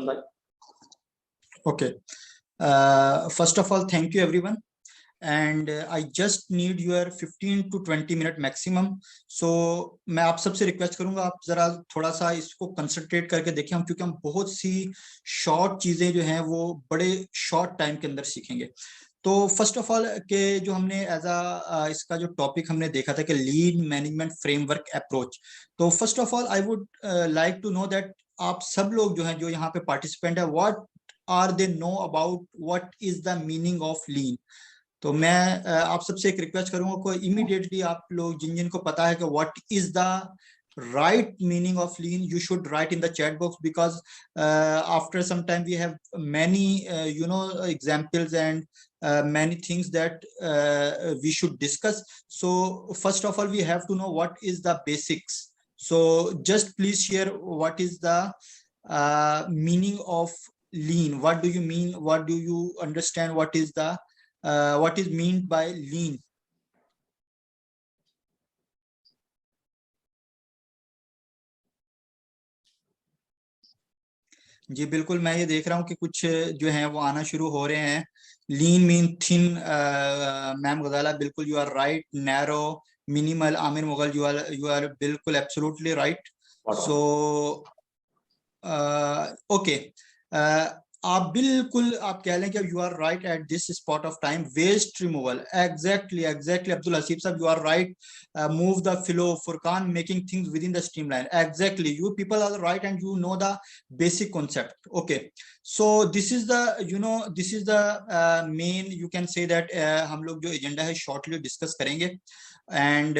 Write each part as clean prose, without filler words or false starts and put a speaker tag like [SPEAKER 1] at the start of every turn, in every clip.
[SPEAKER 1] Ashwin bhai.
[SPEAKER 2] Okay. First of all, thank you everyone. And I just need your 15 to 20 minute maximum. So मैं आप सबसे request करूंगा आप जरा थोड़ा सा इसको कंसंट्रेट करके देखें, हम क्योंकि हम बहुत सी शॉर्ट चीजें जो हैं वो बड़े शॉर्ट टाइम के अंदर सीखेंगे। तो फर्स्ट ऑफ ऑल के जो हमने एज अ इसका जो टॉपिक हमने देखा था कि लीन मैनेजमेंट फ्रेमवर्क अप्रोच। तो first of all I would like to know that आप सब लोग जो हैं जो यहाँ पे पार्टिसिपेंट है, what are they know about what is the meaning of lean. तो मैं आप सबसे एक रिक्वेस्ट करूंगा को इमीडिएटली आप लोग जिन जिनको पता है कि what is the right meaning of lean, you should write in the chat box, because after some time we have many examples and many things that we should discuss. So first of all we have to know what is the basics. So just please share what is the meaning of lean. What do you mean? What do you understand? What is the what is meant by lean? जी बिल्कुल, मैं ये देख रहा हूँ कि कुछ जो है वो आना शुरू हो रहे हैं। Lean mean thin, ma'am Gazala बिल्कुल you are right. Narrow, minimal, Aamir Mughal you are बिल्कुल एब्सोल्युटली राइट। सो ओके, आप बिल्कुल आप कह लें कि you are right at this spot of time. Waste removal, exactly Abdul Haseeb sahab you are right. Move the flow, Furqan making things within the streamline, exactly you people are right and you know the basic concept. Okay, so this is the this is the main, you can say that हम लोग जो agenda है shortly discuss करेंगे। And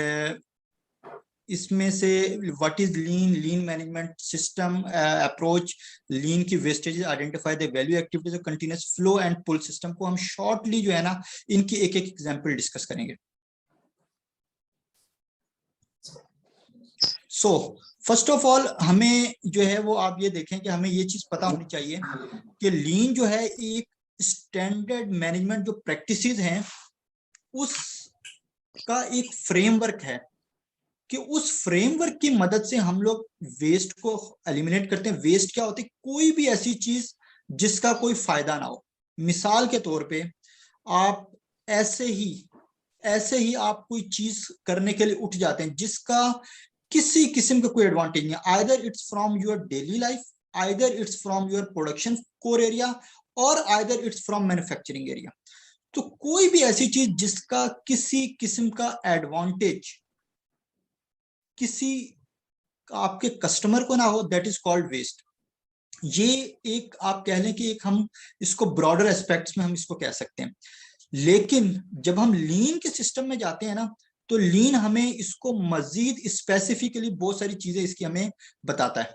[SPEAKER 2] इसमें से what is lean, lean management system approach, lean की wastages, identify the value activities, continuous flow and pull system को हम शॉर्टली जो है ना इनकी एक एक एग्जांपल डिस्कस करेंगे। सो फर्स्ट ऑफ ऑल हमें जो है वो आप ये देखें कि हमें ये चीज पता होनी चाहिए कि लीन जो है एक स्टैंडर्ड मैनेजमेंट जो प्रैक्टिसेस हैं उसका एक फ्रेमवर्क है कि उस फ्रेमवर्क की मदद से हम लोग वेस्ट को एलिमिनेट करते हैं। वेस्ट क्या होती है? कोई भी ऐसी चीज जिसका कोई फायदा ना हो। मिसाल के तौर पे आप ऐसे ही आप कोई चीज करने के लिए उठ जाते हैं जिसका किसी किस्म का कोई एडवांटेज नहीं, either it's from your daily life, either it's from your production core area, और either it's from manufacturing area. तो कोई भी ऐसी चीज जिसका किसी किस्म का एडवांटेज किसी आपके कस्टमर को ना हो, दैट इज कॉल्ड वेस्ट। ये एक आप कह लें कि एक हम इसको ब्रॉडर एस्पेक्ट्स में हम इसको कह सकते हैं। लेकिन जब हम लीन के सिस्टम में जाते हैं ना तो लीन हमें इसको मजीद स्पेसिफिकली बहुत सारी चीजें इसकी हमें बताता है।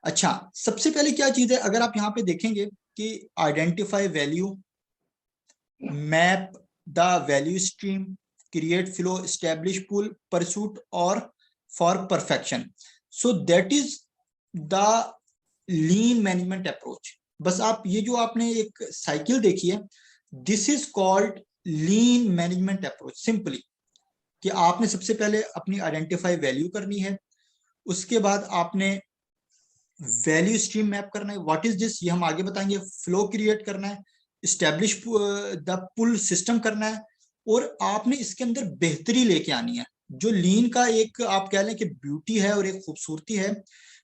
[SPEAKER 2] अच्छा, सबसे पहले क्या चीज है, अगर आप यहाँ पे देखेंगे कि identify value, map the value stream, create flow, establish pull, pursuit और for perfection. So that is the lean management approach. बस आप ये जो आपने एक साइकिल देखी है, this is called lean management approach. Simply कि आपने सबसे पहले अपनी आइडेंटिफाई वैल्यू करनी है, उसके बाद आपने वैल्यू स्ट्रीम मैप करना है, व्हाट इज दिस ये हम आगे बताएंगे, फ्लो क्रिएट करना है, एस्टेब्लिश द पुल सिस्टम करना है, और आपने इसके अंदर बेहतरी लेके आनी है। जो लीन का एक आप कह लें कि ब्यूटी है और एक खूबसूरती है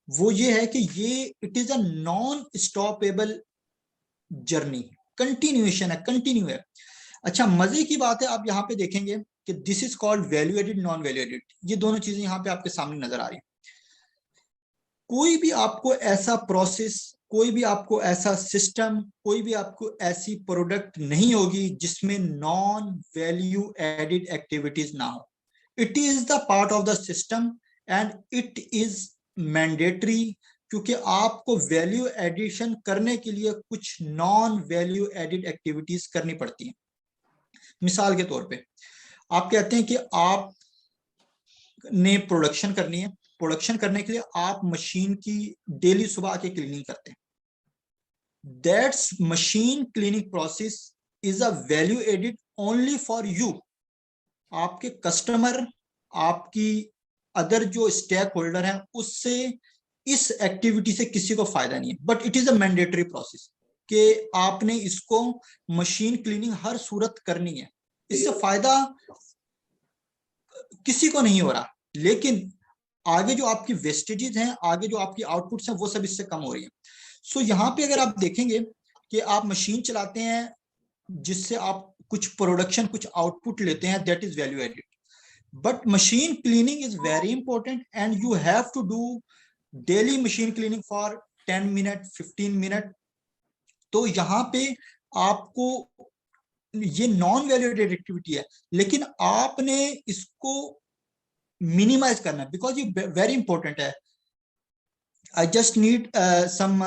[SPEAKER 2] वो ये है कि ये it is a non stoppable journey, continuation है, कंटिन्यू है। अच्छा, मजे की बात है, आप यहाँ पे देखेंगे कि this is called value added, non value added. ये दोनों चीजें यहाँ पे आपके सामने नजर आ रही है। कोई भी आपको ऐसा प्रोसेस, कोई भी आपको ऐसा सिस्टम, कोई भी आपको ऐसी प्रोडक्ट नहीं होगी जिसमें नॉन वैल्यू एडिड एक्टिविटीज ना हो। It is the part of the system and it is mandatory, क्योंकि आपको वैल्यू एडिशन करने के लिए कुछ नॉन वैल्यू एडिड एक्टिविटीज करनी पड़ती हैं। मिसाल के तौर पे आप कहते हैं कि आप ने प्रोडक्शन करनी है, प्रोडक्शन करने के लिए आप मशीन की डेली सुबह आके क्लीनिंग करते हैं। That's machine cleaning process is a value added only for you. आपके कस्टमर, आपकी अदर जो स्टेक होल्डर हैं उससे इस एक्टिविटी से किसी को फायदा नहीं है, but it is a mandatory process कि आपने इसको मशीन क्लीनिंग हर सूरत करनी है। इससे फायदा किसी को नहीं हो रहा, लेकिन आगे जो आपकी वेस्टेजेस हैं, आगे जो आपकी आउटपुट्स हैं, वो सब इससे कम हो रही है। सो यहाँ पे अगर आप देखेंगे कि आप मशीन चलाते हैं जिससे आप कुछ प्रोडक्शन, कुछ आउटपुट लेते हैं, that is value added. But machine cleaning is very important and you have to do daily machine cleaning for 10 minute 15 minute. तो यहाँ पे आपको ये नॉन वैल्यू एडेड एक्टिविटी है, लेकिन आपने इसको मिनिमाइज करना है बिकॉज ये वेरी इंपॉर्टेंट है। I just need some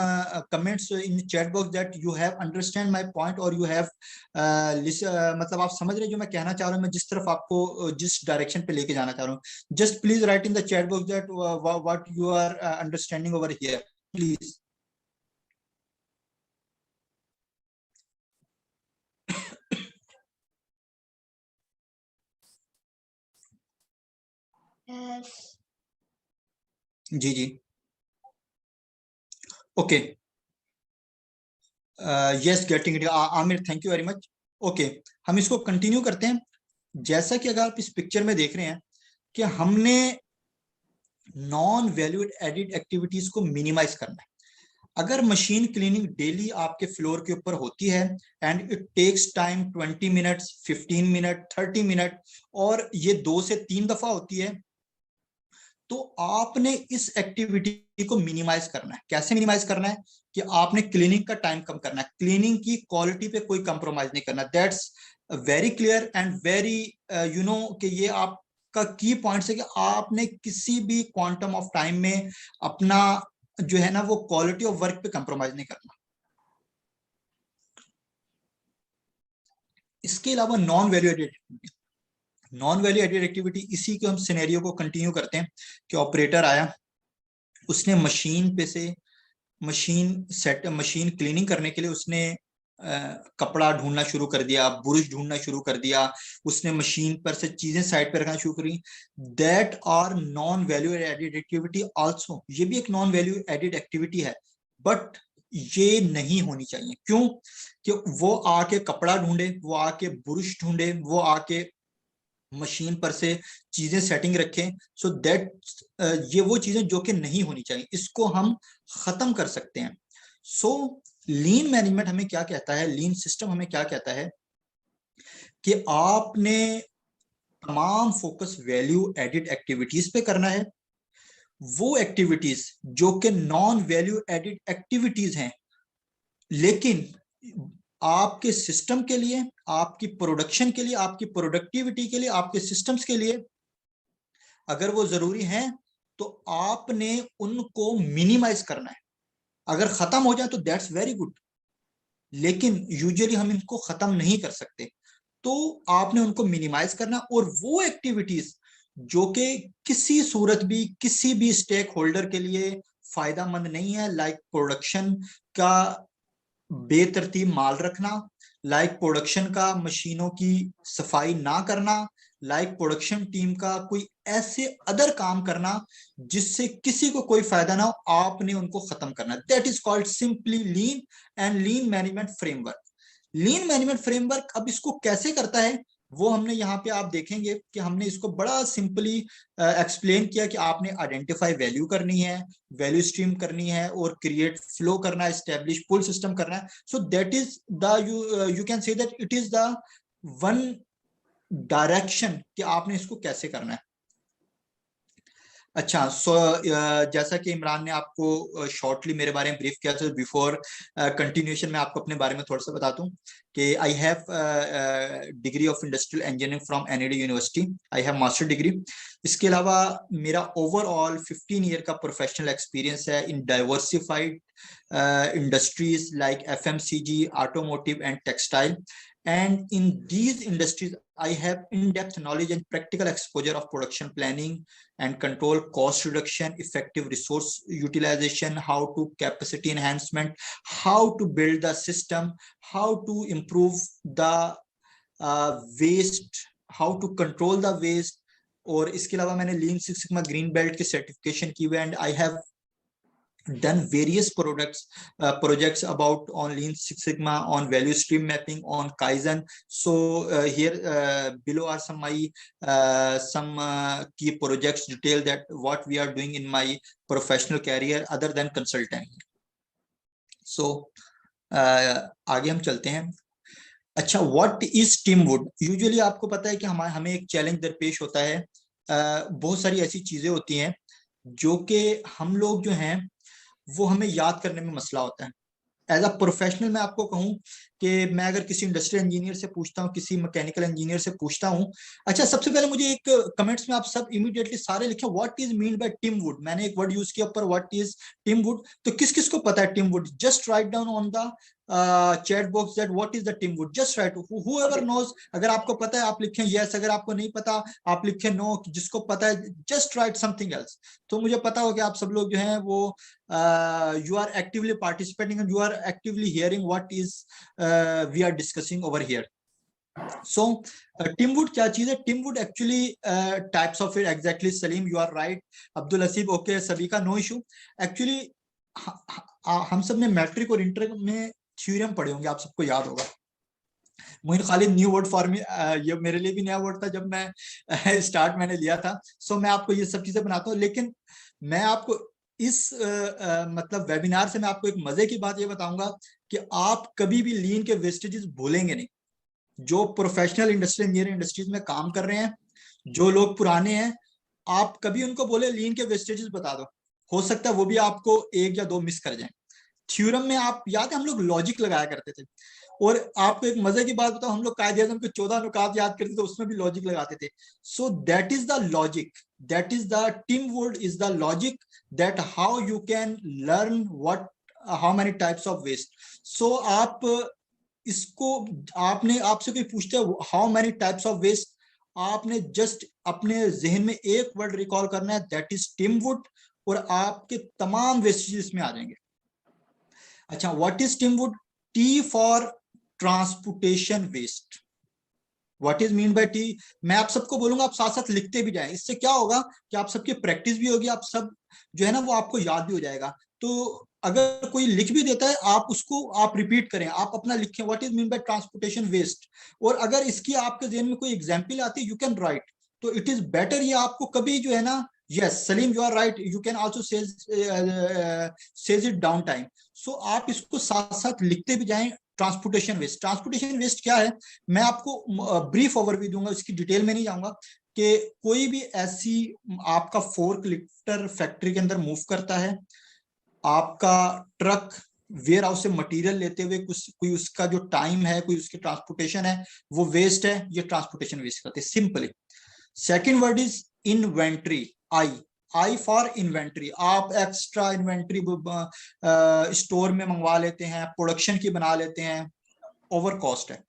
[SPEAKER 2] comments in chat box that you have understand my point or you have मतलब आप समझ रहे जो मैं कहना चाह रहा हूँ, मैं जिस तरफ आपको जिस डायरेक्शन पे लेके जाना चाह रहा हूँ। Just please write in the chat box that what you are understanding over here, please. Yes. जी जी, okay, yes getting it Aamir, thank you very much. Okay, हम इसको कंटिन्यू करते हैं। जैसा कि अगर आप इस पिक्चर में देख रहे हैं कि हमने नॉन वैल्यूड एडिड एक्टिविटीज को मिनिमाइज करना है। अगर मशीन क्लीनिंग डेली आपके फ्लोर के ऊपर होती है and it takes time 20 minutes 15 minute 30 minute और ये 2 से 3 दफा होती है, तो आपने इस एक्टिविटी को मिनिमाइज करना है। कैसे मिनिमाइज करना है कि आपने क्लीनिंग का टाइम कम करना है, क्लीनिंग की क्वालिटी पे कोई कंप्रोमाइज नहीं करना। That's very clear and very you know कि ये आपका की पॉइंट्स है कि आपने किसी भी क्वांटम ऑफ टाइम में अपना जो है ना वो क्वालिटी ऑफ वर्क पे कंप्रोमाइज नहीं करना। इसके अलावा non value added activity, non value added activity इसी के हम सिनेरियो को कंटिन्यू करते हैं कि ऑपरेटर आया, उसने मशीन पे से मशीन क्लीनिंग करने के लिए उसने कपड़ा ढूंढना शुरू कर दिया, ब्रश ढूंढना शुरू कर दिया, उसने मशीन पर से चीजें साइड पर रखना शुरू करी। That are non value added activity also, ये भी एक नॉन वैल्यू एडेड एक्टिविटी है, बट ये नहीं होनी चाहिए। क्यों? कि वो आके कपड़ा ढूंढे, वो आके ब्रश ढूंढे, वो आके मशीन पर से चीजें सेटिंग रखें। सो दैट ये वो चीजें जो कि नहीं होनी चाहिए, इसको हम खत्म कर सकते हैं। सो लीन मैनेजमेंट हमें क्या कहता है, लीन सिस्टम हमें क्या कहता है कि आपने तमाम फोकस वैल्यू एडिड एक्टिविटीज पे करना है। वो एक्टिविटीज जो कि नॉन वैल्यू एडिड एक्टिविटीज हैं, लेकिन आपके सिस्टम के लिए, आपकी प्रोडक्शन के लिए, आपकी प्रोडक्टिविटी के लिए, आपके सिस्टम्स के लिए अगर वो जरूरी है तो आपने उनको मिनिमाइज करना है। अगर खत्म हो जाए तो दैट्स वेरी गुड, लेकिन यूजुअली हम इनको खत्म नहीं कर सकते, तो आपने उनको मिनिमाइज करना। और वो एक्टिविटीज जो कि किसी सूरत भी किसी भी स्टेक होल्डर के लिए फायदामंद नहीं है, लाइक प्रोडक्शन का बेतरतीब माल रखना, लाइक प्रोडक्शन का मशीनों की सफाई ना करना, लाइक प्रोडक्शन टीम का कोई ऐसे अदर काम करना जिससे किसी को कोई फायदा ना हो, आपने उनको खत्म करना। That is called simply lean and lean management framework. Lean management framework अब इसको कैसे करता है वो हमने यहाँ पे आप देखेंगे कि हमने इसको बड़ा सिंपली एक्सप्लेन किया कि आपने आइडेंटिफाई वैल्यू करनी है, वैल्यू स्ट्रीम करनी है और क्रिएट फ्लो करना है, एस्टेब्लिश पुल सिस्टम करना है। सो that is the you can say that it is the one direction कि आपने इसको कैसे करना है। अच्छा, सो जैसा कि इमरान ने आपको शॉर्टली मेरे बारे में ब्रीफ किया, तो बिफोर कंटिन्यूएशन मैं आपको अपने बारे में थोड़ा सा बता दूं कि I have degree of industrial engineering from NED university, I have master degree. इसके अलावा मेरा ओवरऑल 15 ईयर का प्रोफेशनल एक्सपीरियंस है in diversified industries like FMCG, automotive and textile. And in these industries, I have in-depth knowledge and practical exposure of production planning and control, cost reduction, effective resource utilization, how to capacity enhancement, how to build the system, how to improve the waste, how to control the waste। और इसके अलावा मैंने lean six sigma green belt की certification की हुई, and I have done various projects about on Lean Six Sigma, on value stream mapping, on Kaizen. So here below are some my key projects detail that what we are doing in my professional career other than consultant. So आगे हम चलते हैं। अच्छा, what is टीमवुड? Usually आपको पता है कि हमें एक चैलेंज दरपेश होता है। बहुत सारी ऐसी चीजें होती हैं जो कि हम लोग जो हैं वो हमें याद करने में मसला होता है। एज अ प्रोफेशनल मैं आपको कहूं कि मैं अगर किसी इंडस्ट्रियल इंजीनियर से पूछता हूं, किसी मैकेनिकल इंजीनियर से पूछता हूं, अच्छा सबसे पहले मुझे एक कमेंट्स में आप सब इमीडिएटली सारे लिखें व्हाट इज मीन बाय टीमवुड। मैंने एक वर्ड यूज किया ऊपर, व्हाट इज टीमवुड। तो किस किस को पता है TIMWOOD? Just write down on the chat box that what is the TIMWOOD. Just write, whoever knows. अगर आपको पता है आप लिखें यस, अगर आपको नहीं पता आप लिखें नो। जिसको पता है जस्ट राइट समथिंग एल्स। तो मुझे पता हो कि आप सब लोग जो हैं वो you are actively participating and you are actively hearing what is we are discussing over here. So teamwood क्या चीज है? teamwood actually types of it, exactly Salim you are right, Abdul Hasib okay, सभी का no issue। actually हम सब ने matric और inter में थ्योरम पढ़े होंगे, आप सबको याद होगा। Moin Khalid new word for me, ये मेरे लिए भी नया वर्ड था जब मैं स्टार्ट मैंने लिया था। सो मैं आपको ये सब चीजें बनाता हूँ, लेकिन मैं आपको इस मतलब वेबिनार से मैं आपको एक मजे की बात ये बताऊंगा कि आप कभी भी लीन के वेस्टेजेस भूलेंगे नहीं। जो प्रोफेशनल इंडस्ट्रियल इंजीनियरिंग इंडस्ट्रीज में काम कर रहे हैं, जो लोग पुराने हैं, आप कभी उनको बोले लीन के वेस्टेजेस बता दो, हो सकता है वो भी आपको एक या दो मिस कर जाए। थ्योरम में आप याद है हम लोग लॉजिक लगाया करते थे, और आपको एक मजे की बात बताओ, हम लोग कायदे आजम के 14 नुकात याद करते थे, उसमें भी लॉजिक लगाते थे। So that is the logic, that is the TIMWOOD is the logic that how you can learn what how many types of waste. So आप इसको, आपने आपसे कोई पूछता है how many types of waste, आपने जस्ट अपने जहन में एक वर्ड रिकॉल करना है, दैट इज टीमवुड, और आपके तमाम वेस्टेजेस में आ जाएंगे। अच्छा, what is TIMWOOD? T for transportation waste. What is mean by T? मैं आप सबको बोलूंगा, आप साथ साथ लिखते भी जाएं। इससे क्या होगा कि आप सबकी प्रैक्टिस भी होगी, आप सब जो है ना वो आपको याद भी हो जाएगा। तो अगर कोई लिख भी देता है आप उसको आप रिपीट करें, आप अपना लिखें what is mean by transportation waste. और अगर इसकी आपके ज़हन में कोई एग्जाम्पल आती है यू कैन राइट, तो इट इज बेटर ये आपको कभी जो है ना, yes Salim you are right, you can also says it down time. So आप इसको साथ साथ लिखते भी जाएं। ट्रांसपोर्टेशन वेस्ट, ट्रांसपोर्टेशन वेस्ट क्या है मैं आपको ब्रीफ ओवरव्यू दूंगा, इसकी डिटेल में नहीं जाऊंगा। कि कोई भी ऐसी आपका फोर्क लिफ्टर फैक्ट्री के अंदर मूव करता है, आपका ट्रक वेयर हाउस से मटेरियल लेते हुए कुछ कोई उसका जो टाइम है, कोई उसकी ट्रांसपोर्टेशन है, वो वेस्ट है, ये ट्रांसपोर्टेशन वेस्ट करते हैं simply. Second word is inventory, I for inventory. आप एक्स्ट्रा इन्वेंट्री स्टोर में मंगवा लेते हैं, प्रोडक्शन की बना लेते हैं, ओवर कॉस्ट है।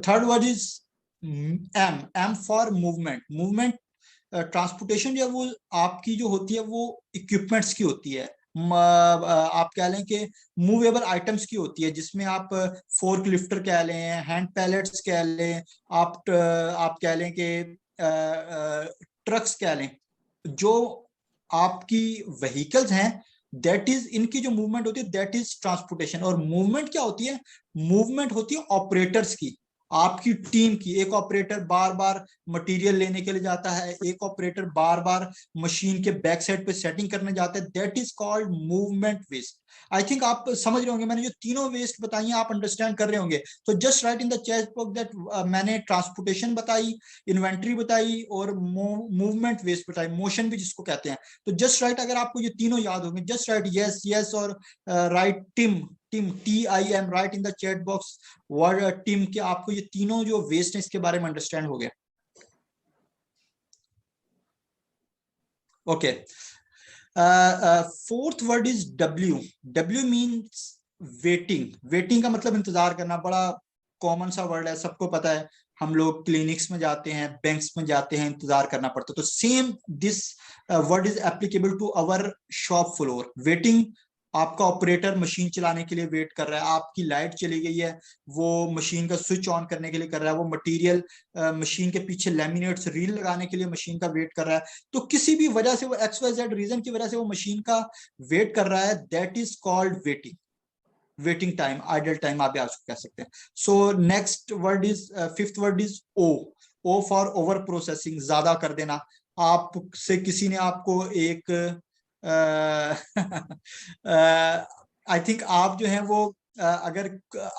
[SPEAKER 2] Third word is M for movement. Movement transportation जो है वो आपकी जो होती है वो इक्विपमेंट्स की होती है, आप कह लें कि मूवेबल आइटम्स की होती है, जिसमें आप फोर्क लिफ्टर कह लें, हैंड पैलेट्स कह लें, आप कह लें कि ट्रक्स कह लें, जो आपकी व्हीकल्स हैं, दैट इज इनकी जो मूवमेंट होती है दैट इज ट्रांसपोर्टेशन। और मूवमेंट क्या होती है? मूवमेंट होती है ऑपरेटर्स की, आपकी टीम की। एक ऑपरेटर बार बार मटेरियल लेने के लिए जाता है, एक ऑपरेटर बार बार मशीन के बैक साइड पे सेटिंग करने जाता है, that is called movement waste. I think आप समझ रहे होंगे, मैंने जो तीनों वेस्ट बताई हैं आप अंडरस्टैंड कर रहे होंगे। तो just right in the chat box that मैंने ट्रांसपोर्टेशन बताई, इन्वेंट्री बताई और मूवमेंट वेस्ट बताई, मोशन भी जिसको कहते हैं। तो जस्ट राइट, अगर आपको ये तीनों याद होंगे जस्ट राइट यस यस और right team, team TIM right in the chat box word team के। आपको ये तीनों जो वेस्ट है इसके बारे में अंडरस्टैंड हो गया। Okay, fourth word is W. W means waiting. Waiting का मतलब इंतजार करना, बड़ा कॉमन सा वर्ड है, सबको पता है। हम लोग क्लिनिक्स में जाते हैं, बैंक्स में जाते हैं, इंतजार करना पड़ता है। तो same this word is applicable to our shop floor. Waiting, आपका ऑपरेटर मशीन चलाने के लिए वेट कर रहा है, आपकी लाइट चली गई है, वो मशीन का स्विच ऑन करने के लिए कर रहा है, वो मटेरियल मशीन के पीछे लैमिनेट्स रील लगाने के लिए मशीन का वेट कर रहा है। तो किसी भी वजह से वो XYZ रीजन की वजह से वो मशीन का वेट कर रहा है, that is called waiting. Waiting time, idle time आप कह सकते हैं। So next word is, fifth word is O. O for over processing, ज्यादा कर देना। आपसे किसी ने आपको एक आई थिंक आप जो है वो अगर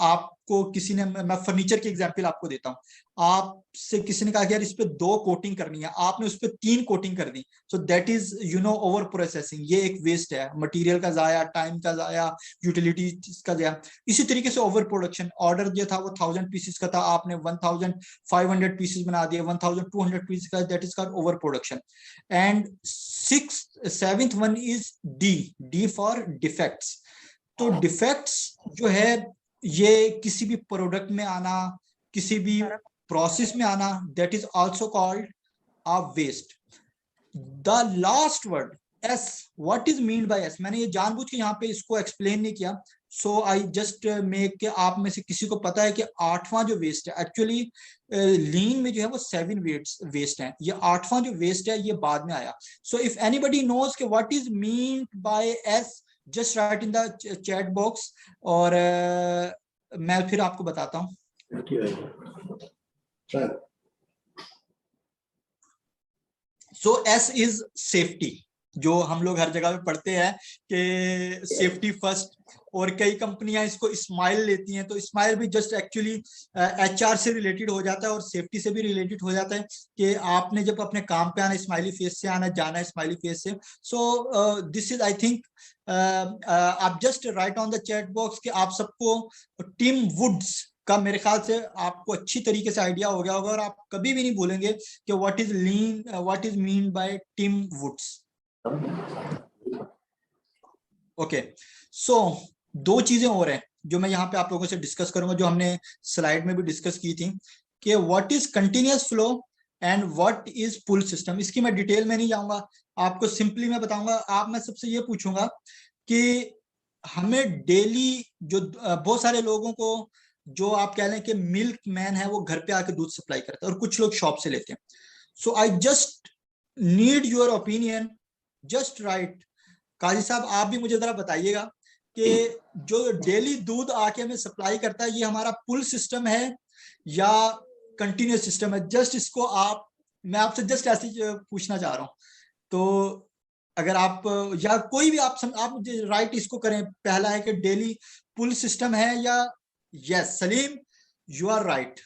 [SPEAKER 2] आपको किसी ने, मैं फर्नीचर की एग्जांपल आपको देता हूँ, आपसे किसी ने कहा कि यार इस पे 2 कोटिंग करनी है, आपने उस पे 3 कोटिंग कर दी, so that is over processing. ये एक वेस्ट है, मटेरियल का जाया, टाइम का जाया, यूटिलिटी का जाया। इसी तरीके से ओवर प्रोडक्शन, ऑर्डर जो था वो 1000 पीसेस का था, आपने 1500 पीसेस बना दिए, 1200 पीसेस का, that is called over production. And seventh one is D, D for defects. तो डिफेक्ट्स जो है ये किसी भी प्रोडक्ट में आना, किसी भी प्रोसेस में आना, that is also called a waste. The last word S, what is mean by S, मैंने ये जानबूझ के यहाँ पे इसको एक्सप्लेन नहीं किया। सो आई जस्ट मेक के आप में से किसी को पता है कि 8वां जो वेस्ट है, एक्चुअली लीन में जो है वो 7 वेस्ट है, ये 8वां जो वेस्ट है ये बाद में आया। सो इफ एनीबडी नोज के what is mean by S, just right in the chat box, और मैं फिर आपको बताता हूँ। सो एस इज सेफ्टी, जो हम लोग हर जगह पे पढ़ते हैं कि सेफ्टी फर्स्ट, और कई कंपनियां इसको स्माइल लेती हैं, तो स्माइल भी जस्ट एक्चुअली HR से रिलेटेड हो जाता है और सेफ्टी से भी रिलेटेड हो जाता है कि आपने जब अपने काम पे आना स्माइली फेस से आना, जाना स्माइली फेस से। So this is I think, आप just write on the chat box कि आप सबको टिम वुड्स का मेरे ख्याल से आपको अच्छी तरीके से आइडिया हो गया होगा, और आप कभी भी नहीं भूलेंगे कि what is lean, what is mean by TIMWOODS. Okay, so 2 चीजें और हैं जो मैं यहाँ पे आप लोगों से डिस्कस करूंगा, जो हमने स्लाइड में भी डिस्कस की थी, कि what is continuous flow and what is pull system. इसकी मैं डिटेल में नहीं जाऊंगा, आपको सिंपली मैं बताऊंगा। आप, मैं सबसे ये पूछूंगा कि हमें डेली जो बहुत सारे लोगों को, जो आप कह लें कि मिल्क मैन है, वो घर पे आके दूध सप्लाई करता है और कुछ लोग शॉप से लेते हैं। So I just need your opinion, just write. Qazi साहब आप भी मुझे जरा बताइएगा कि जो डेली दूध आके हमें सप्लाई करता है, ये हमारा पुल सिस्टम है या कंटिन्यूस सिस्टम है? जस्ट इसको आप, मैं आपसे जस्ट ऐसे पूछना चाह रहा हूँ। तो अगर आप, या कोई भी आप मुझे राइट इसको करें। पहला है कि डेली पुल सिस्टम है, या yes Salim you are right,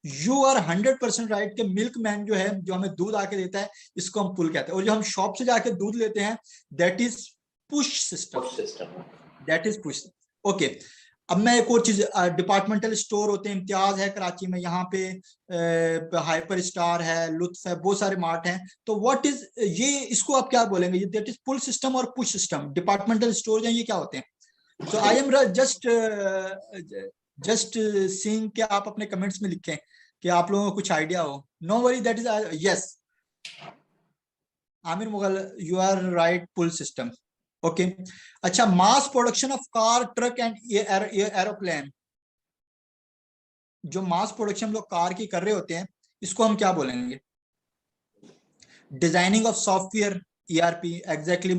[SPEAKER 2] you are 100% right कि मिल्क मैन जो है, जो हमें दूध आके देता है, इसको हम पुल कहते हैं, और जो हम शॉप से जाके दूध लेते हैं that is push system, that is push. Okay, अब मैं एक और चीज, डिपार्टमेंटल स्टोर होते हैं, इम्तियाज है कराची में, यहाँ पे हाइपर स्टार है, लुत्फ है, बहुत सारे मार्ट हैं। तो व्हाट इज ये, इसको आप क्या बोलेंगे? ये दैट इज पुल सिस्टम और पुश सिस्टम, डिपार्टमेंटल स्टोर हैं, ये क्या होते हैं? So I am just seeing कि आप अपने कमेंट्स में लिखें कि आप लोगों को कुछ आइडिया हो। No worry, that is yes, Aamir Mughal you are right, pull system. Okay, अच्छा, mass production of car, truck and aeroplane, जो मास प्रोडक्शन हम लोग कार की कर रहे होते हैं, इसको हम क्या बोलेंगे? Designing of software, ERP, exactly.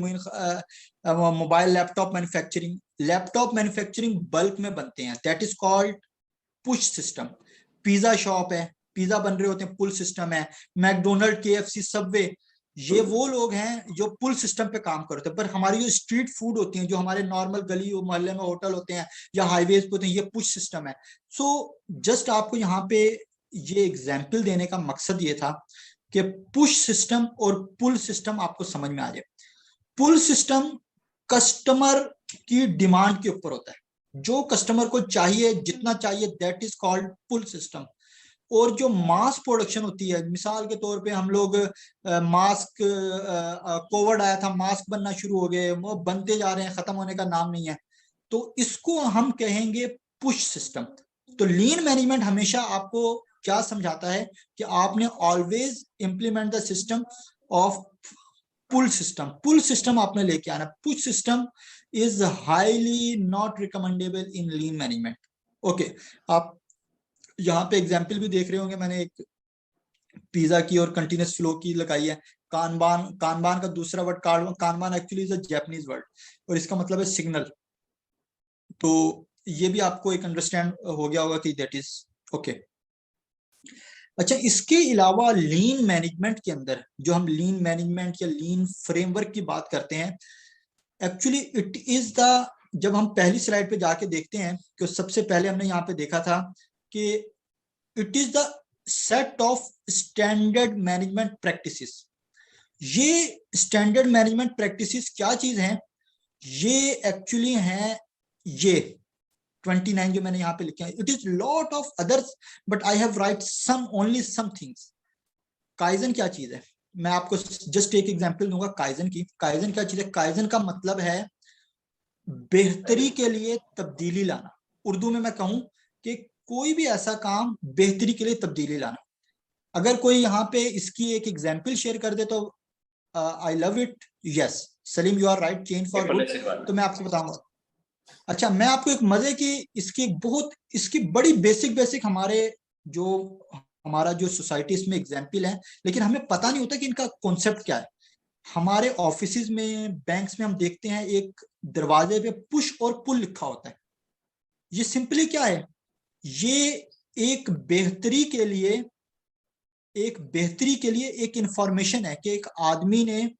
[SPEAKER 2] Mobile laptop manufacturing, laptop manufacturing bulk में बनते हैं, that is called push system. Pizza shop है, पिज्जा बन रहे होते हैं, पुल सिस्टम है। मैकडोनल्ड, KFC, सबवे, ये वो लोग हैं जो पुल सिस्टम पे काम करते हैं। पर हमारी जो स्ट्रीट फूड होती हैं, जो हमारे नॉर्मल गली मोहल्ले में होटल होते हैं या हाईवेज पे होते हैं, ये पुश सिस्टम है। सो जस्ट आपको यहाँ पे ये एग्जाम्पल देने का मकसद ये था कि पुश सिस्टम और पुल सिस्टम आपको समझ में आ जाए। पुल सिस्टम कस्टमर की डिमांड के ऊपर होता है, जो कस्टमर को चाहिए, जितना चाहिए, that is called pull system. और जो मास प्रोडक्शन होती है, मिसाल के तौर पे हम लोग मास्क, कोविड आया था, मास्क बनना शुरू हो गए, वो बनते जा रहे हैं, खत्म होने का नाम नहीं है, तो इसको हम कहेंगे पुश सिस्टम। तो लीन मैनेजमेंट हमेशा आपको क्या समझाता है कि आपने always implement the system of pull system आपने लेके आना। Push system is highly not recommendable in lean management. Okay, आप यहाँ पे एग्जाम्पल भी देख रहे होंगे, मैंने एक पिज्जा की और कंटिन्यूस फ्लो की लगाई है। कानबान, कानबान का दूसरा word Kanban actually is a Japanese word और इसका मतलब है सिग्नल। तो ये भी आपको एक अंडरस्टैंड हो गया होगा कि दैट इज ओके। अच्छा, इसके अलावा लीन मैनेजमेंट के अंदर जो हम लीन मैनेजमेंट या लीन फ्रेमवर्क की बात करते हैं, एक्चुअली इट इज द, जब हम पहली स्लाइड पे जाके देखते हैं कि सबसे पहले हमने यहाँ पे देखा था कि it is the set of standard management practices. ये स्टैंडर्ड मैनेजमेंट प्रैक्टिसेस क्या चीज हैं? ये एक्चुअली हैं ये 29 जो मैंने यहाँ पे लिखे हैं। It is lot of others but I have write some only some things. Kaizen क्या चीज है, मैं आपको जस्ट एक एग्जांपल दूंगा काइजन की। काइजन क्या चीज है? काइजन का मतलब है बेहतरी के लिए तब्दीली लाना। उर्दू में मैं कहूं कि कोई भी ऐसा काम बेहतरी के लिए तब्दीली लाना। अगर कोई यहाँ पे इसकी एक एग्जांपल शेयर कर दे तो I love it. Yes Salim, you are right, change for good. तो मैं आपको बताऊंगा। अच्छा, मैं आपको एक मजे की इसकी बहुत इसकी बड़ी बेसिक हमारे जो हमारा जो सोसाइटी इसमें एग्जाम्पल है, लेकिन हमें पता नहीं होता कि इनका कॉन्सेप्ट क्या है। हमारे ऑफिसेज में, बैंक्स में हम देखते हैं एक दरवाजे पे पुश और पुल लिखा होता है। ये सिंपली क्या है? ये एक बेहतरी के लिए एक इंफॉर्मेशन है कि एक आदमी ने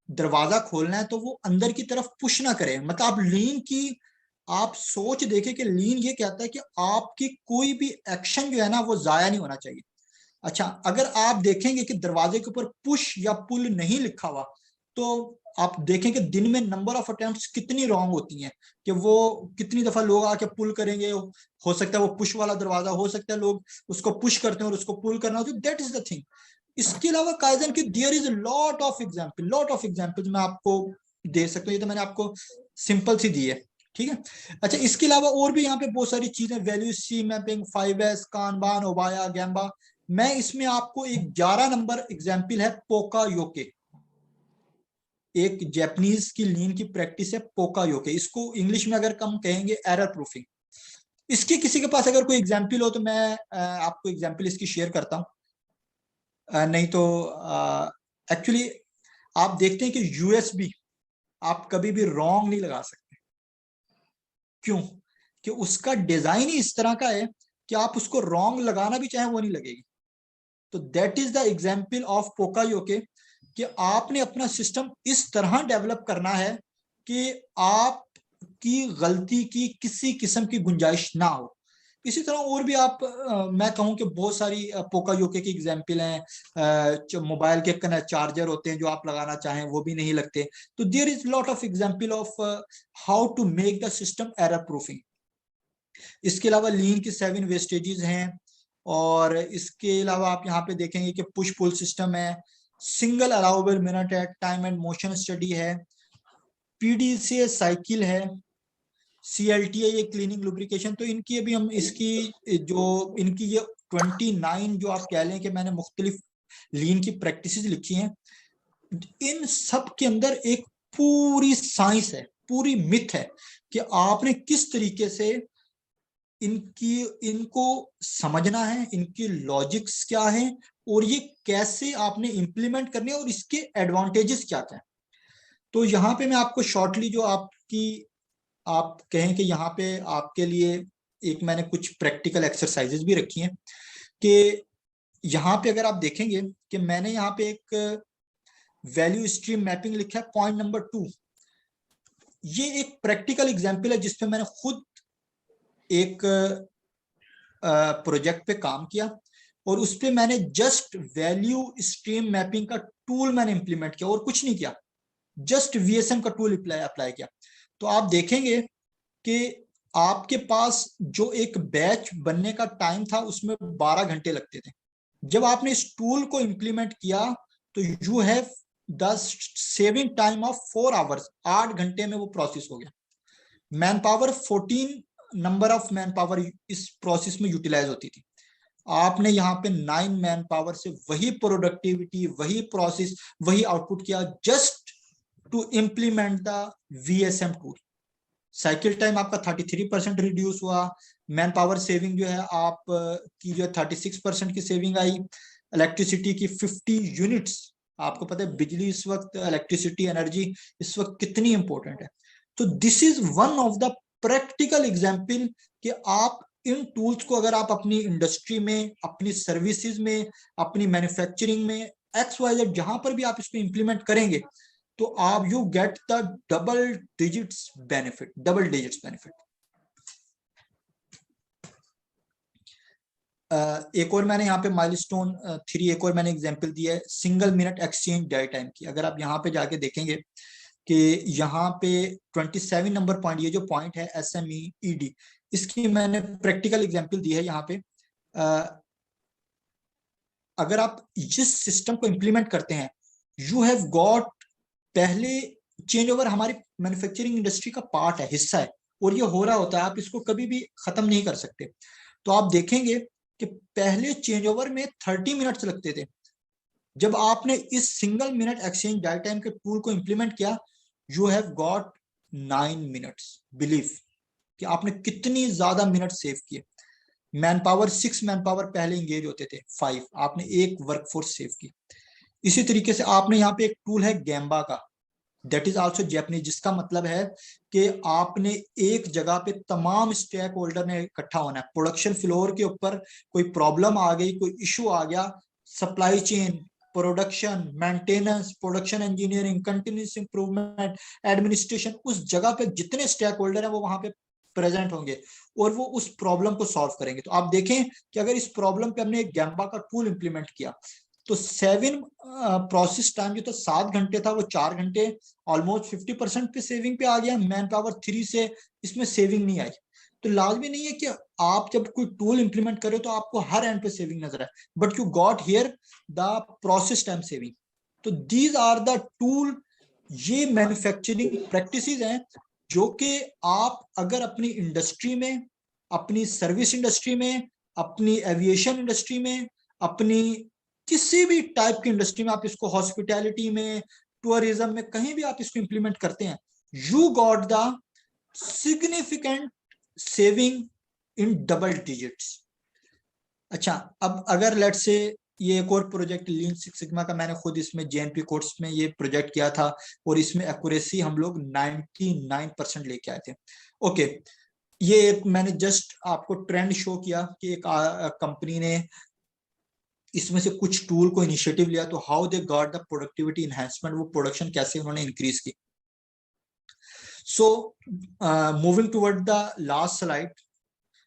[SPEAKER 2] दरवाजा खोलना है तो वो अंदर की तरफ पुश ना करे। मतलब आप लीन की आप सोच देखें कि लीन ये कहता है कि आपकी कोई भी एक्शन जो है ना वो जाया नहीं होना चाहिए। अच्छा, अगर आप देखेंगे कि दरवाजे के ऊपर पुश या पुल नहीं लिखा हुआ तो आप देखें कि दिन में नंबर ऑफ अटेम्प्ट्स कितनी रॉन्ग होती हैं, कि वो कितनी दफा लोग आके पुल करेंगे। हो सकता है वो पुश वाला दरवाजा, हो सकता है लोग उसको पुश करते हैं और उसको पुल करना होता है। That is the thing. इसके अलावा काइजन की there is lot of example मैं आपको दे सकता हूँ। ये तो मैंने आपको सिंपल सी दी है, ठीक है। अच्छा, इसके अलावा और भी यहाँ पे बहुत सारी चीजें, value C mapping, 5S, Kanban, ओबाया, गैम्बा। मैं इसमें आपको एक 11 नंबर एग्जाम्पल है पोका योके। एक जापानीज की लीन की प्रैक्टिस है पोका योके। इसको इंग्लिश में अगर हम कहेंगे एरर प्रूफिंग। इसके किसी के पास अगर कोई एग्जाम्पल हो तो मैं आपको एग्जाम्पल इसकी शेयर करता हूँ। नहीं तो एक्चुअली आप देखते हैं कि यूएसबी आप कभी भी रॉन्ग नहीं लगा सकते। क्यों? कि उसका डिजाइन ही इस तरह का है कि आप उसको रॉन्ग लगाना भी चाहे वो नहीं लगेगी। तो that is the example of pokayoke कि आपने अपना सिस्टम इस तरह डेवलप करना है कि आपकी गलती की किसी किस्म की गुंजाइश ना हो। इसी तरह और भी आप मैं कहूं कि बहुत सारी पोकायोके की एग्जाम्पल हैं। मोबाइल के चार्जर होते हैं जो आप लगाना चाहें वो भी नहीं लगते। तो there is lot of example of how to make the system error proofing. इसके अलावा लीन की 7 वेस्टेजेस हैं। और इसके अलावा आप यहाँ पे देखेंगे कि पुश पुल सिस्टम है, सिंगल अलाउबल मिनट है, टाइम एंड मोशन स्टडी है, पीडीसीए साइकिल है, सीएलटीए ये क्लीनिंग लुब्रिकेशन। तो इनकी अभी हम इसकी जो इनकी ये 29 जो आप कह लें कि मैंने मुख्तलिफ लीन की प्रैक्टिसेस लिखी हैं, इन सब के अंदर एक पूरी साइंस है, पूरी मिथ है कि आपने किस तरीके से इनको समझना है, इनकी लॉजिक्स क्या है और ये कैसे आपने इंप्लीमेंट करने और इसके एडवांटेजेस क्या क्या है। तो यहाँ पे मैं आपको शॉर्टली जो आप कहें कि यहाँ पे आपके लिए एक मैंने कुछ प्रैक्टिकल एक्सरसाइजेस भी रखी हैं कि यहाँ पे अगर आप देखेंगे कि मैंने यहाँ पे एक वैल्यू स्ट्रीम मैपिंग लिखा है पॉइंट नंबर 2। ये एक प्रैक्टिकल एग्जाम्पल है जिसपे मैंने खुद एक प्रोजेक्ट पे काम किया और उस पे मैंने जस्ट वैल्यू स्ट्रीम मैपिंग का टूल मैंने इंप्लीमेंट किया और कुछ नहीं किया, जस्ट वीएसएम का टूल अप्लाई किया। तो आप देखेंगे कि आपके पास जो एक बैच बनने का टाइम था उसमें 12 घंटे लगते थे। जब आपने इस टूल को इंप्लीमेंट किया तो you have the saving time of 4 hours. 8 घंटे में वो प्रोसेस हो गया। Man power 14 number of man power इस प्रोसेस में यूटिलाइज होती थी। आपने यहाँ पे 9 मैन पावर से वही प्रोडक्टिविटी, वही प्रोसेस, वही आउटपुट किया, just to implement the VSM tool. Cycle time आपका 33% रिड्यूस हुआ, मैन पावर सेविंग जो है आप की जो 36% की सेविंग आई, इलेक्ट्रिसिटी की 50 यूनिट्स। आपको पता है बिजली इस वक्त, इलेक्ट्रिसिटी एनर्जी इस वक्त कितनी इंपॉर्टेंट है। तो this is one of the practical example कि आप इन टूल्स को अगर आप अपनी इंडस्ट्री में, अपनी सर्विसेज में, अपनी मैन्युफैक्चरिंग में, XYZ जहां पर भी आप इसको इंप्लीमेंट करेंगे तो आप you get the double digits benefit, double digits benefit. एक और मैंने यहाँ पे माइलस्टोन 3 एक और मैंने एग्जांपल दिया है, single minute exchange die time की। अगर आप यहाँ पे जाके देखेंगे कि यहाँ पे 27 नंबर पॉइंट, ये जो पॉइंट है SMED, इसकी मैंने प्रैक्टिकल एग्जांपल दी है यहाँ पे। अगर आप जिस सिस्टम को इंप्लीमेंट करते हैं, यू हैव गॉट, पहले चेंज ओवर हमारी मैन्युफैक्चरिंग इंडस्ट्री का पार्ट है, हिस्सा है, और ये हो रहा होता है, आप इसको कभी भी खत्म नहीं कर सकते। तो आप देखेंगे कि पहले चेंज ओवर में 30 मिनट्स लगते थे। जब आपने इस single minute exchange die time के टूल को इंप्लीमेंट किया, you have got 9 minutes. Believe कि आपने कितनी ज्यादा मिनट सेव किए। मैन पावर 6 मैन पावर पहले इंगेज होते थे, 5 आपने एक वर्कफोर्स सेव की। इसी तरीके से आपने यहाँ पे एक टूल है गैम्बा का, दैट इज आल्सो जापानीज, जिसका मतलब है कि आपने एक जगह पे तमाम स्टेक होल्डर ने इकट्ठा होना है। प्रोडक्शन फ्लोर के ऊपर कोई प्रॉब्लम आ गई, कोई इशू आ गया, supply chain, production, maintenance, production engineering, continuous improvement, administration, उस जगह पे जितने स्टेक होल्डर है वो वहां पे प्रेजेंट होंगे और वो उस प्रॉब्लम को सॉल्व करेंगे। तो आप देखें कि अगर इस प्रॉब्लम पे हमने एक गैम्बा का टूल इंप्लीमेंट किया तो 7 प्रोसेस टाइम जो था 7 घंटे था, वो 4 घंटे, ऑलमोस्ट 50% पे सेविंग पे आ गया। मैन पावर 3 से इसमें सेविंग नहीं आई। तो लाजमी नहीं है कि आप जब कोई टूल इंप्लीमेंट करें तो आपको हर एंड पे सेविंग नजर आए, but you got here the process time saving. तो दीज आर द टूल, ये मैन्युफैक्चरिंग प्रैक्टिसेस हैं जो कि आप अगर अपनी इंडस्ट्री में, अपनी सर्विस इंडस्ट्री में, अपनी एविएशन इंडस्ट्री में, अपनी किसी भी टाइप की इंडस्ट्री में, आप इसको हॉस्पिटैलिटी में, टूरिज्म में, कहीं भी आप इसको इंप्लीमेंट करते हैं, you got the significant saving in double digits. अच्छा, अब अगर लेट से ये एक और प्रोजेक्ट लीन सिक्स सिग्मा का, मैंने खुद इसमें JNP कोर्स में ये प्रोजेक्ट किया था और इसमें एक्यूरेसी हम लोग 99% लेके आए थे। ओके, ये एक मैंने जस्ट आपको ट्रेंड शो किया कि एक कंपनी ने इसमें से कुछ टूल को इनिशिएटिव लिया, तो how they got the productivity enhancement, वो प्रोडक्शन कैसे उन्होंने इंक्रीज की। So moving toward the last slide,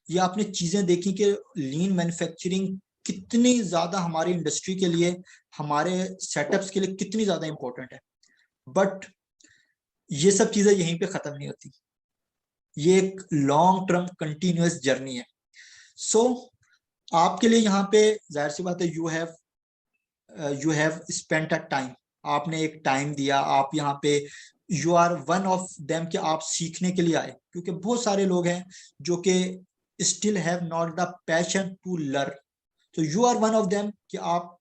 [SPEAKER 2] ये आपने चीजें देखी कि लीन मैन्युफैक्चरिंग कितनी ज्यादा हमारी इंडस्ट्री के लिए, हमारे सेटअप्स के लिए कितनी ज्यादा इंपॉर्टेंट है। बट ये सब चीजें यहीं पे खत्म नहीं होती, ये एक लॉन्ग टर्म कंटिन्यूअस जर्नी है। सो आपके लिए यहाँ पे जाहिर सी बात है, you have spent a time, आपने एक टाइम दिया, आप यहाँ पे you are one of them कि आप सीखने के लिए आए, क्योंकि बहुत सारे लोग हैं जो कि still have not the passion to learn. तो you are one of them कि आप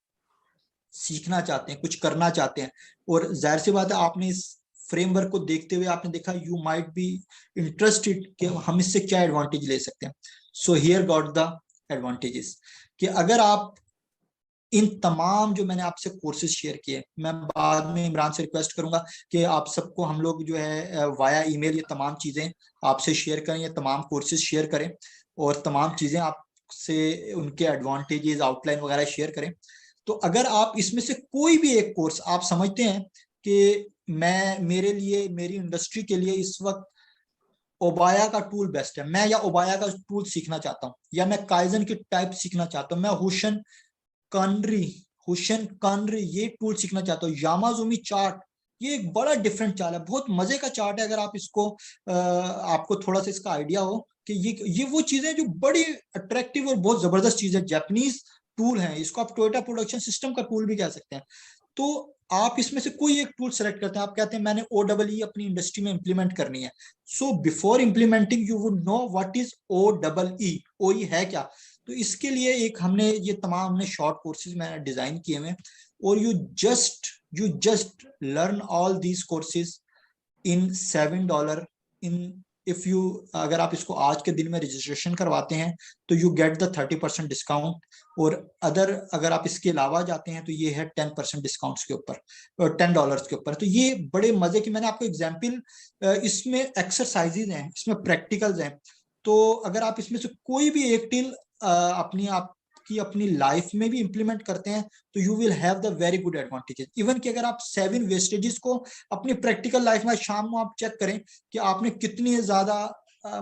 [SPEAKER 2] सीखना चाहते हैं, कुछ करना चाहते हैं, और जाहिर सी बात है आपने इस फ्रेमवर्क को देखते हुए आपने देखा यू माइट बी इंटरेस्टेड कि हम इससे क्या एडवांटेज ले सकते हैं। So here got the advantages कि अगर आप इन तमाम जो मैंने आपसे कोर्सेज शेयर किए, मैं बाद में इमरान से रिक्वेस्ट करूंगा कि आप सबको हम लोग जो है वाया ईमेल ये तमाम चीजें आपसे शेयर करें, ये तमाम कोर्सेज शेयर करें और तमाम चीजें आपसे उनके एडवांटेजेस, आउटलाइन वगैरह शेयर करें। तो अगर आप इसमें से कोई भी एक कोर्स आप समझते हैं कि मैं, मेरे लिए, मेरी इंडस्ट्री के लिए इस वक्त ओबाया का टूल बेस्ट है, मैं या ओबाया का टूल सीखना चाहता हूँ, या मैं काइजन की टाइप सीखना चाहता हूँ, मैं हुशन कानरी ये टूल सीखना चाहता हूँ, यामाज़ूमी चार्ट, ये एक बड़ा डिफरेंट चार्ट है, बहुत मजे का चार्ट है। अगर आप इसको आपको थोड़ा सा इसका आइडिया हो कि ये वो चीजें जो बड़ी अट्रैक्टिव और बहुत जबरदस्त चीज है, जापानीज टूल है, इसको आप टोयोटा प्रोडक्शन सिस्टम का टूल भी कह सकते हैं। तो आप इसमें से कोई एक टूल सेलेक्ट करते हैं, आप कहते हैं मैंने OEE अपनी इंडस्ट्री में इंप्लीमेंट करनी है। So before implementing you would know what is OEE, OE है क्या। तो इसके लिए एक हमने ये तमाम हमने शॉर्ट कोर्सेज मैंने डिजाइन किए हुए, और you just learn all these courses in $7 in, if you, अगर आप इसको आज के दिन में रजिस्ट्रेशन करवाते हैं तो यू गेट द 30% डिस्काउंट, और अगर आप इसके अलावा जाते हैं तो ये है 10% डिस्काउंट्स के ऊपर, और $10 के ऊपर। तो ये बड़े मजे की, मैंने आपको एग्जाम्पल, इसमें एक्सरसाइजेज हैं, इसमें प्रैक्टिकल्स हैं, तो अगर आप इसमें से कोई भी एक टिल अपनी आप की अपनी लाइफ में भी इंप्लीमेंट करते हैं तो you will have the very good advantages. Even कि अगर आप 7 वेस्टेजेस को अपनी प्रैक्टिकल लाइफ में शाम को आप चेक करें कि आपने कितनी ज्यादा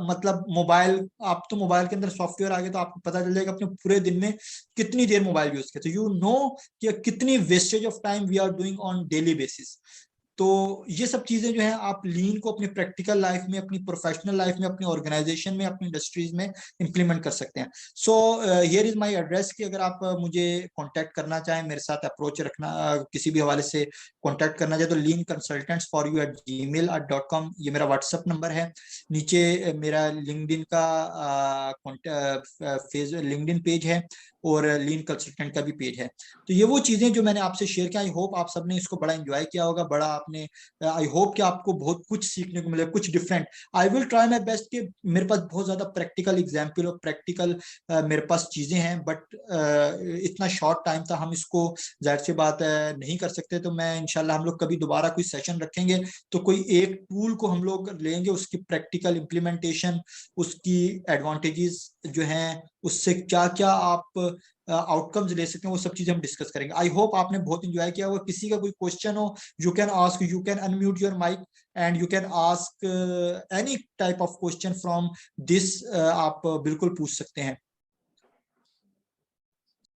[SPEAKER 2] मतलब मोबाइल, आप तो मोबाइल के अंदर सॉफ्टवेयर आ गए तो आपको पता चल जाएगा अपने पूरे दिन में कितनी देर मोबाइल यूज किया, तो यू नो कि कितनी wastage of time we are doing on daily basis. तो ये सब चीजें जो है आप लीन को अपनी प्रैक्टिकल लाइफ में, अपनी प्रोफेशनल लाइफ में, अपनी ऑर्गेनाइजेशन में, अपनी इंडस्ट्रीज में इंप्लीमेंट कर सकते हैं। So here is my address कि अगर आप मुझे कांटेक्ट करना चाहें, मेरे साथ अप्रोच रखना, किसी भी हवाले से कांटेक्ट करना चाहे तो leanconsultantsforyou@gmail.com ये मेरा व्हाट्सएप नंबर है। नीचे मेरा लिंक्डइन का लिंक्डइन पेज है और लीन कंसल्टेंट का भी पेज है। तो ये वो चीजें जो मैंने आपसे शेयर किया, आई होप आप सबने इसको बड़ा एंजॉय किया होगा, बड़ा आपने, आई होप कि आपको बहुत कुछ सीखने को मिले, कुछ different. I will try my best कि मेरे पास बहुत ज्यादा प्रैक्टिकल एग्जाम्पल और प्रैक्टिकल मेरे पास चीजें हैं, बट इतना शॉर्ट टाइम था, हम इसको जाहिर सी बात नहीं कर सकते। तो मैं इंशाल्लाह हम लोग कभी दोबारा कोई सेशन रखेंगे तो कोई एक टूल को हम लोग लेंगे, उसकी प्रैक्टिकल इम्प्लीमेंटेशन, उसकी एडवांटेजेस जो हैं, उससे क्या क्या आप आउटकम्स ले सकते हैं, वो सब चीजें हम डिस्कस करेंगे। आई होप आपने बहुत इंजॉय किया होगा। किसी का कोई क्वेश्चन हो, you can ask, you can unmute your mic and you can ask any type of question from this, आप बिल्कुल पूछ सकते हैं।